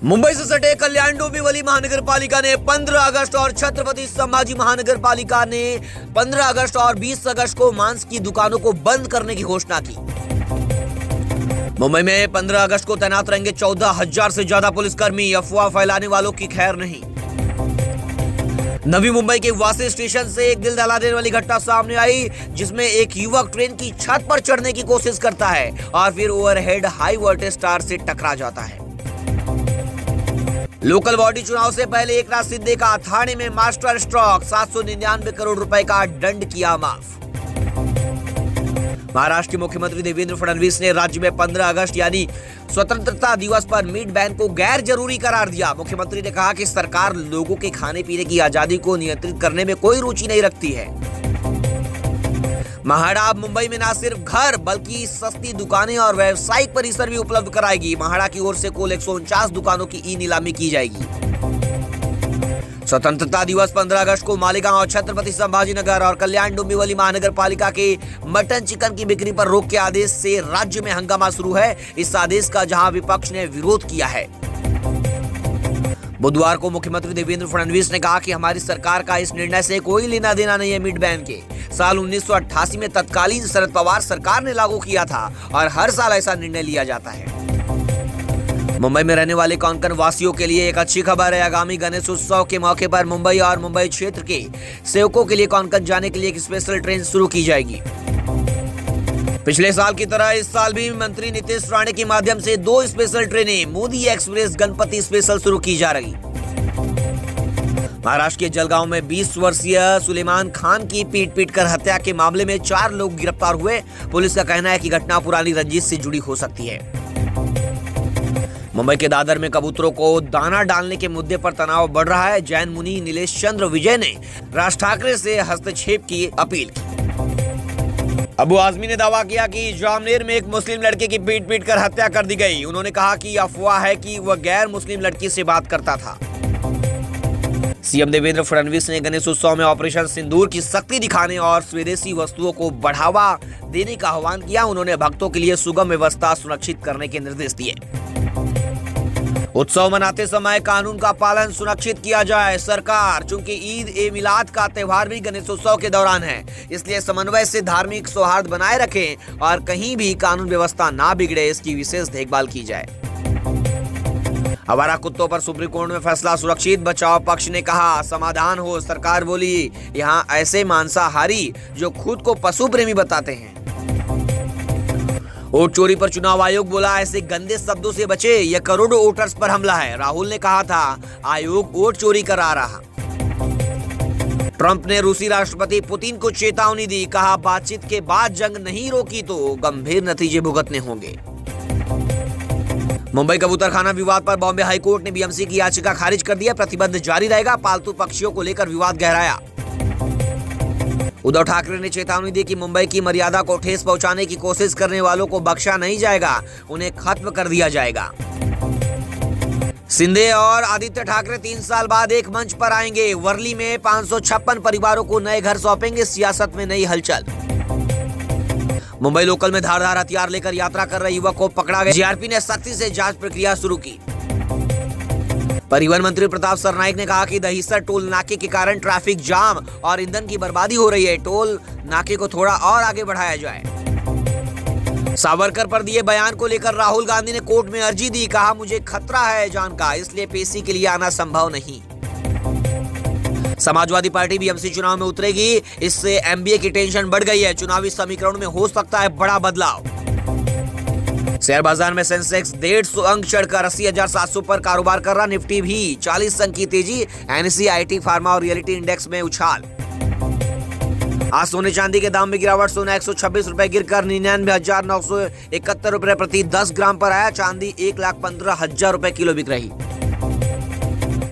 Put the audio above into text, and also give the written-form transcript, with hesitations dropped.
मुंबई से सटे कल्याण डोंबिवली महानगर पालिका ने 15 अगस्त और छत्रपति संभाजी महानगर पालिका ने 15 अगस्त और 20 अगस्त को मांस की दुकानों को बंद करने की घोषणा की। मुंबई में 15 अगस्त को तैनात रहेंगे 14,000 से ज्यादा पुलिसकर्मी। अफवाह फैलाने वालों की खैर नहीं। नवी मुंबई के वासी स्टेशन से एक दिल दहला देने वाली घटना सामने आई, जिसमें एक युवक ट्रेन की छत पर चढ़ने की कोशिश करता है और फिर ओवरहेड हाई वोल्टेज तार से टकरा जाता है। लोकल बॉडी चुनाव से पहले एकनाथ शिंदे का थाने में मास्टर स्ट्रोक, 799 करोड़ रुपए का दंड किया माफ। महाराष्ट्र के मुख्यमंत्री देवेंद्र फडणवीस ने राज्य में 15 अगस्त यानी स्वतंत्रता दिवस पर मीट बैन को गैर जरूरी करार दिया। मुख्यमंत्री ने कहा कि सरकार लोगों के खाने पीने की आजादी को नियंत्रित करने में कोई रुचि नहीं रखती है। महाड़ा अब मुंबई में न सिर्फ घर बल्कि सस्ती दुकानें और व्यावसायिक परिसर भी उपलब्ध कराएगी। महाड़ा की ओर से कुल 149 दुकानों की ई नीलामी की जाएगी। स्वतंत्रता दिवस 15 अगस्त को मालेगांव, छत्रपति संभाजी नगर और कल्याण डोंबिवली महानगर पालिका के मटन चिकन की बिक्री पर रोक के आदेश से राज्य में हंगामा शुरू है। इस आदेश का जहां विपक्ष ने विरोध किया है। बुधवार को मुख्यमंत्री देवेंद्र फडणवीस ने कहा कि हमारी सरकार का इस निर्णय से कोई लेना देना नहीं है। मीट बैन के साल 1988 में तत्कालीन शरद पवार सरकार ने लागू किया था और हर साल ऐसा निर्णय लिया जाता है। मुंबई में रहने वाले कोंकण वासियों के लिए एक अच्छी खबर है। आगामी गणेश उत्सव के मौके पर मुंबई और मुंबई क्षेत्र के सेवकों के लिए कोंकण जाने के लिए एक स्पेशल ट्रेन शुरू की जाएगी। पिछले साल की तरह इस साल भी मंत्री नीतीश राणे के माध्यम से 2 स्पेशल ट्रेनें मोदी एक्सप्रेस गणपति स्पेशल शुरू की जा रही। महाराष्ट्र के जलगांव में 20 वर्षीय सुलेमान खान की पीट कर हत्या के मामले में 4 लोग गिरफ्तार हुए। पुलिस का कहना है कि घटना पुरानी रंजिश से जुड़ी हो सकती है। मुंबई के दादर में कबूतरों को दाना डालने के मुद्दे पर तनाव बढ़ रहा है। जैन मुनि नीलेश चंद्र विजय ने राज ठाकरे से हस्तक्षेप की अपील की। अबू आजमी ने दावा किया कि जामनेर में एक मुस्लिम लड़के की पीट कर हत्या कर दी गई। उन्होंने कहा कि अफवाह है कि वह गैर मुस्लिम लड़की से बात करता था। सीएम देवेंद्र फडणवीस ने गणेश उत्सव में ऑपरेशन सिंदूर की शक्ति दिखाने और स्वदेशी वस्तुओं को बढ़ावा देने का आह्वान किया। उन्होंने भक्तों के लिए सुगम व्यवस्था सुनिश्चित करने के निर्देश दिए। उत्सव मनाते समय कानून का पालन सुनिश्चित किया जाए। सरकार चूंकि ईद ए मिलाद का त्योहार भी गणेशोत्सव के दौरान है, इसलिए समन्वय से धार्मिक सौहार्द बनाए रखें और कहीं भी कानून व्यवस्था ना बिगड़े, इसकी विशेष देखभाल की जाए। आवारा कुत्तों पर सुप्रीम कोर्ट में फैसला सुरक्षित। बचाव पक्ष ने कहा समाधान हो। सरकार बोली यहाँ ऐसे मांसाहारी जो खुद को पशु प्रेमी बताते हैं। वोट चोरी पर चुनाव आयोग बोला ऐसे गंदे शब्दों से बचे, यह करोड़ों वोटर्स पर हमला है। राहुल ने कहा था आयोग वोट चोरी करा रहा। ट्रंप ने रूसी राष्ट्रपति पुतिन को चेतावनी दी, कहा बातचीत के बाद जंग नहीं रोकी तो गंभीर नतीजे भुगतने होंगे। मुंबई कबूतरखाना विवाद पर बॉम्बे हाईकोर्ट ने बीएमसी की याचिका खारिज कर दिया। प्रतिबंध जारी रहेगा। पालतू पक्षियों को लेकर विवाद गहराया। उद्धव ठाकरे ने चेतावनी दी कि मुंबई की मर्यादा को ठेस पहुंचाने की कोशिश करने वालों को बख्शा नहीं जाएगा, उन्हें खत्म कर दिया जाएगा। शिंदे और आदित्य ठाकरे 3 साल बाद एक मंच पर आएंगे। वर्ली में 556 परिवारों को नए घर सौंपेंगे। सियासत में नई हलचल। मुंबई लोकल में धारदार हथियार लेकर यात्रा कर रहे युवक को पकड़ा गया। जीआरपी ने सख्ती से जांच प्रक्रिया शुरू की। परिवहन मंत्री प्रताप सरनाइक ने कहा कि दहिसर टोल नाके के कारण ट्रैफिक जाम और ईंधन की बर्बादी हो रही है। टोल नाके को थोड़ा और आगे बढ़ाया जाए। सावरकर पर दिए बयान को लेकर राहुल गांधी ने कोर्ट में अर्जी दी। कहा मुझे खतरा है जान का, इसलिए पेशी के लिए आना संभव नहीं। समाजवादी पार्टी बीएमसी चुनाव में उतरेगी। इससे एमबीए की टेंशन बढ़ गई है। चुनावी समीकरण में हो सकता है बड़ा बदलाव। शेयर बाजार में सेंसेक्स 150 अंक चढ़कर 80,700 पर कारोबार कर रहा। निफ्टी भी 40 अंक की तेजी। एनएसई, आईटी, फार्मा और रियलिटी इंडेक्स में उछाल। आज सोने चांदी के दाम में गिरावट। सोना 126 रुपए गिरकर 99,971 रुपए प्रति 10 ग्राम पर आया। चांदी 1,15,000 रुपए किलो बिक रही।